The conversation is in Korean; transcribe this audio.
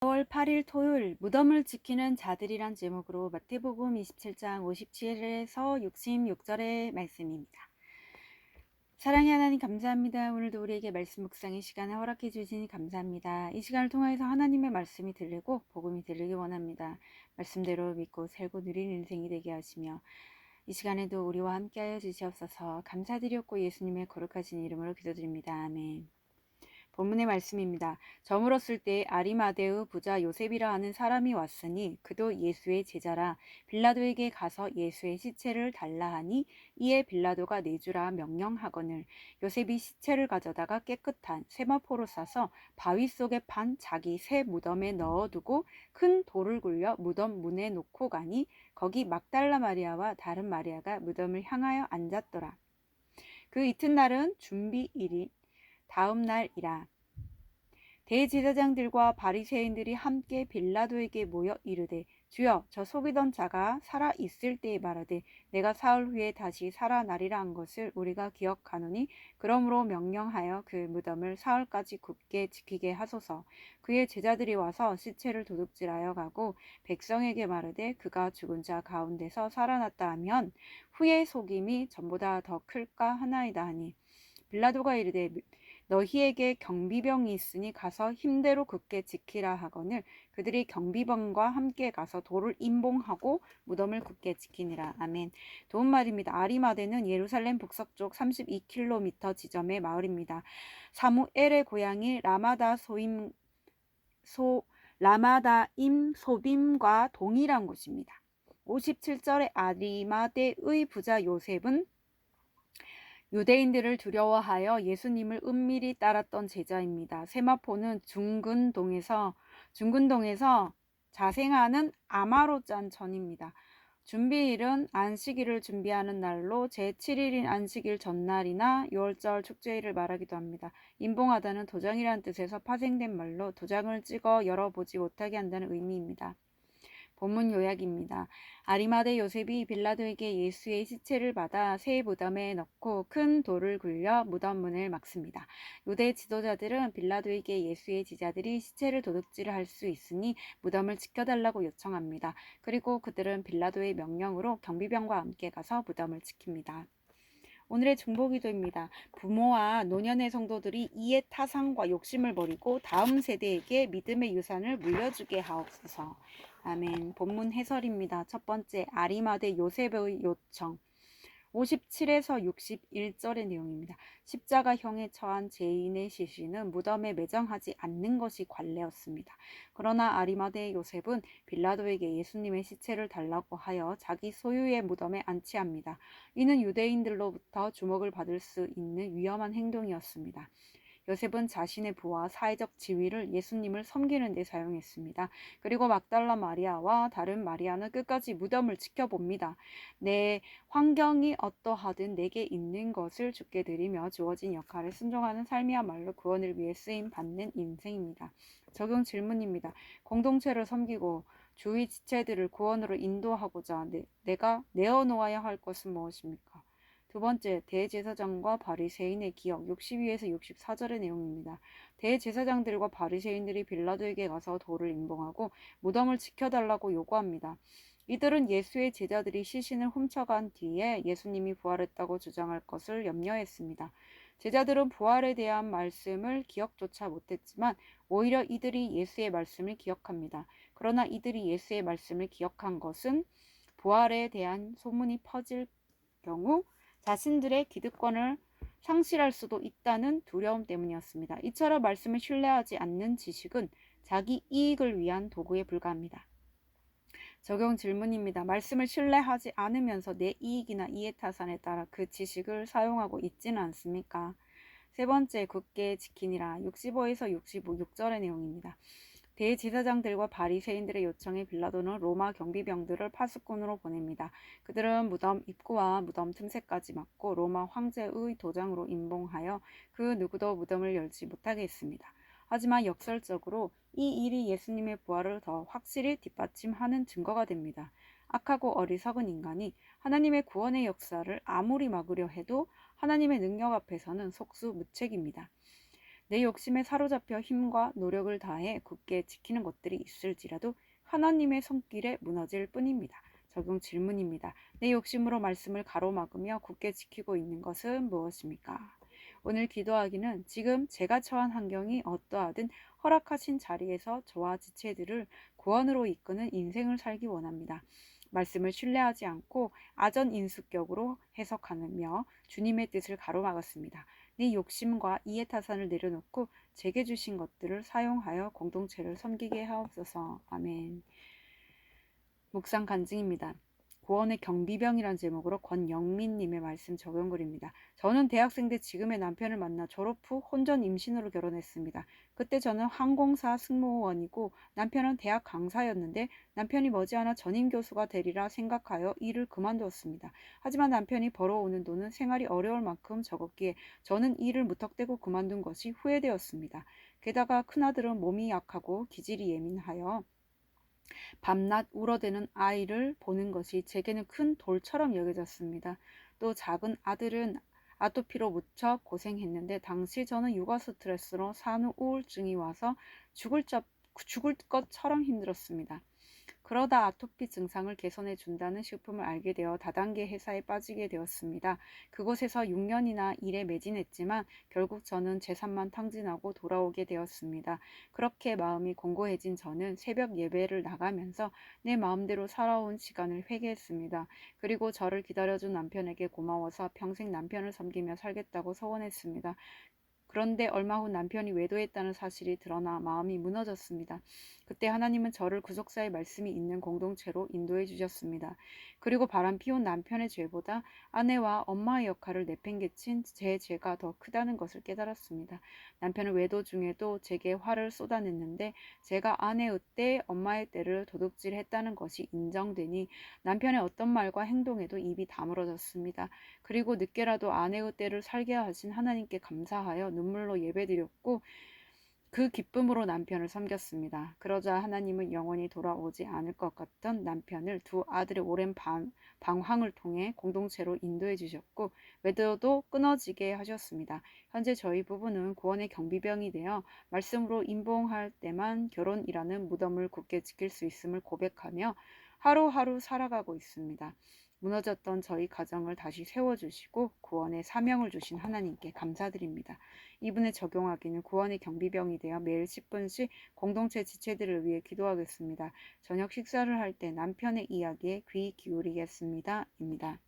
4월 8일 토요일 무덤을 지키는 자들이란 제목으로 마태복음 27장 57에서 66절의 말씀입니다. 사랑의 하나님 감사합니다. 오늘도 우리에게 말씀 묵상의 시간을 허락해 주시니 감사합니다. 이 시간을 통해서 하나님의 말씀이 들리고 복음이 들리기 원합니다. 말씀대로 믿고 살고 누리는 인생이 되게 하시며 이 시간에도 우리와 함께하여 주시옵소서. 감사드렸고 예수님의 거룩하신 이름으로 기도드립니다. 아멘. 본문의 말씀입니다. 저물었을 때 아리마대의 부자 요셉이라 하는 사람이 왔으니 그도 예수의 제자라. 빌라도에게 가서 예수의 시체를 달라 하니 이에 빌라도가 내주라 명령하거늘 요셉이 시체를 가져다가 깨끗한 세마포로 싸서 바위 속에 판 자기 새 무덤에 넣어두고 큰 돌을 굴려 무덤 문에 놓고 가니 거기 막달라 마리아와 다른 마리아가 무덤을 향하여 앉았더라. 그 이튿날은 준비일이 다음 날이라. 대제사장들과 바리새인들이 함께 빌라도에게 모여 이르되 주여 저 속이던 자가 살아 있을 때에 말하되 내가 사흘 후에 다시 살아나리라 한 것을 우리가 기억하노니 그러므로 명령하여 그 무덤을 사흘까지 굳게 지키게 하소서. 그의 제자들이 와서 시체를 도둑질하여 가고 백성에게 말하되 그가 죽은 자 가운데서 살아났다 하면 후의 속임이 전보다 더 클까 하나이다 하니 빌라도가 이르되 너희에게 경비병이 있으니 가서 힘대로 굳게 지키라 하거늘 그들이 경비병과 함께 가서 돌을 임봉하고 무덤을 굳게 지키니라. 아멘. 도움말입니다. 아리마대는 예루살렘 북서쪽 32km 지점의 마을입니다. 사무엘의 고향이 라마다임 소빔과 동일한 곳입니다. 57절의 아리마대의 부자 요셉은 유대인들을 두려워하여 예수님을 은밀히 따랐던 제자입니다. 세마포는 중근동에서 자생하는 아마로짠 전입니다. 준비일은 안식일을 준비하는 날로 제7일인 안식일 전날이나 6월절 축제일을 말하기도 합니다. 임봉하다는 도장이라는 뜻에서 파생된 말로 도장을 찍어 열어보지 못하게 한다는 의미입니다. 본문 요약입니다. 아리마대 요셉이 빌라도에게 예수의 시체를 받아 새 무덤에 넣고 큰 돌을 굴려 무덤 문을 막습니다. 유대 지도자들은 빌라도에게 예수의 제자들이 시체를 도둑질을 할 수 있으니 무덤을 지켜달라고 요청합니다. 그리고 그들은 빌라도의 명령으로 경비병과 함께 가서 무덤을 지킵니다. 오늘의 중보기도입니다. 부모와 노년의 성도들이 이해 타상과 욕심을 버리고 다음 세대에게 믿음의 유산을 물려주게 하옵소서. 아멘. 본문 해설입니다. 첫 번째, 아리마대 요셉의 요청. 57에서 61절의 내용입니다. 십자가형에 처한 죄인의 시신은 무덤에 매장하지 않는 것이 관례였습니다. 그러나 아리마대 요셉은 빌라도에게 예수님의 시체를 달라고 하여 자기 소유의 무덤에 안치합니다. 이는 유대인들로부터 주목을 받을 수 있는 위험한 행동이었습니다. 요셉은 자신의 부와 사회적 지위를 예수님을 섬기는 데 사용했습니다. 그리고 막달라 마리아와 다른 마리아는 끝까지 무덤을 지켜봅니다. 내 환경이 어떠하든 내게 있는 것을 주께 드리며 주어진 역할에 순종하는 삶이야말로 구원을 위해 쓰임 받는 인생입니다. 적용 질문입니다. 공동체를 섬기고 주위 지체들을 구원으로 인도하고자 내가 내어놓아야 할 것은 무엇입니까? 두 번째, 대제사장과 바리새인의 기억 62에서 64절의 내용입니다. 대제사장들과 바리새인들이 빌라도에게 가서 돌을 임봉하고 무덤을 지켜달라고 요구합니다. 이들은 예수의 제자들이 시신을 훔쳐간 뒤에 예수님이 부활했다고 주장할 것을 염려했습니다. 제자들은 부활에 대한 말씀을 기억조차 못했지만 오히려 이들이 예수의 말씀을 기억합니다. 그러나 이들이 예수의 말씀을 기억한 것은 부활에 대한 소문이 퍼질 경우 자신들의 기득권을 상실할 수도 있다는 두려움 때문이었습니다. 이처럼 말씀을 신뢰하지 않는 지식은 자기 이익을 위한 도구에 불과합니다. 적용 질문입니다. 말씀을 신뢰하지 않으면서 내 이익이나 이해타산에 따라 그 지식을 사용하고 있지는 않습니까? 세 번째, 굳게 지키니라 65에서 66절의 내용입니다. 대제사장들과 바리새인들의 요청에 빌라도는 로마 경비병들을 파수꾼으로 보냅니다. 그들은 무덤 입구와 무덤 틈새까지 막고 로마 황제의 도장으로 임봉하여 그 누구도 무덤을 열지 못하게 했습니다. 하지만 역설적으로 이 일이 예수님의 부활을 더 확실히 뒷받침하는 증거가 됩니다. 악하고 어리석은 인간이 하나님의 구원의 역사를 아무리 막으려 해도 하나님의 능력 앞에서는 속수무책입니다. 내 욕심에 사로잡혀 힘과 노력을 다해 굳게 지키는 것들이 있을지라도 하나님의 손길에 무너질 뿐입니다. 적용 질문입니다. 내 욕심으로 말씀을 가로막으며 굳게 지키고 있는 것은 무엇입니까? 오늘 기도하기는 지금 제가 처한 환경이 어떠하든 허락하신 자리에서 저와 지체들을 구원으로 이끄는 인생을 살기 원합니다. 말씀을 신뢰하지 않고 아전인수격으로 해석하며 주님의 뜻을 가로막았습니다. 네 욕심과 이해타산을 내려놓고 제게 주신 것들을 사용하여 공동체를 섬기게 하옵소서. 아멘. 묵상 간증입니다. 구원의 경비병이란 제목으로 권영민님의 말씀 적용글입니다. 저는 대학생 때 지금의 남편을 만나 졸업 후 혼전 임신으로 결혼했습니다. 그때 저는 항공사 승무원이고 남편은 대학 강사였는데 남편이 머지않아 전임 교수가 되리라 생각하여 일을 그만두었습니다. 하지만 남편이 벌어오는 돈은 생활이 어려울 만큼 적었기에 저는 일을 무턱대고 그만둔 것이 후회되었습니다. 게다가 큰아들은 몸이 약하고 기질이 예민하여 밤낮 울어대는 아이를 보는 것이 제게는 큰 돌처럼 여겨졌습니다. 또 작은 아들은 아토피로 무척 고생했는데 당시 저는 육아 스트레스로 산후 우울증이 와서 죽을 것처럼 힘들었습니다. 그러다 아토피 증상을 개선해 준다는 식품을 알게 되어 다단계 회사에 빠지게 되었습니다. 그곳에서 6년이나 일에 매진했지만 결국 저는 재산만 탕진하고 돌아오게 되었습니다. 그렇게 마음이 공고해진 저는 새벽 예배를 나가면서 내 마음대로 살아온 시간을 회개했습니다. 그리고 저를 기다려준 남편에게 고마워서 평생 남편을 섬기며 살겠다고 서원했습니다. 그런데 얼마 후 남편이 외도했다는 사실이 드러나 마음이 무너졌습니다. 그때 하나님은 저를 구속사의 말씀이 있는 공동체로 인도해 주셨습니다. 그리고 바람 피운 남편의 죄보다 아내와 엄마의 역할을 내팽개친 제 죄가 더 크다는 것을 깨달았습니다. 남편은 외도 중에도 제게 화를 쏟아냈는데 제가 아내의 때, 엄마의 때를 도둑질했다는 것이 인정되니 남편의 어떤 말과 행동에도 입이 다물어졌습니다. 그리고 늦게라도 아내의 때를 살게 하신 하나님께 감사하여 눈물로 예배드렸고 그 기쁨으로 남편을 섬겼습니다. 그러자 하나님은 영원히 돌아오지 않을 것 같던 남편을 두 아들의 오랜 방황을 통해 공동체로 인도해 주셨고 외도도 끊어지게 하셨습니다. 현재 저희 부부는 구원의 경비병이 되어 말씀으로 임봉할 때만 결혼이라는 무덤을 굳게 지킬 수 있음을 고백하며 하루하루 살아가고 있습니다. 무너졌던 저희 가정을 다시 세워주시고 구원의 사명을 주신 하나님께 감사드립니다. 이분에 적용하기는 구원의 경비병이 되어 매일 10분씩 공동체 지체들을 위해 기도하겠습니다. 저녁 식사를 할 때 남편의 이야기에 귀 기울이겠습니다. 입니다.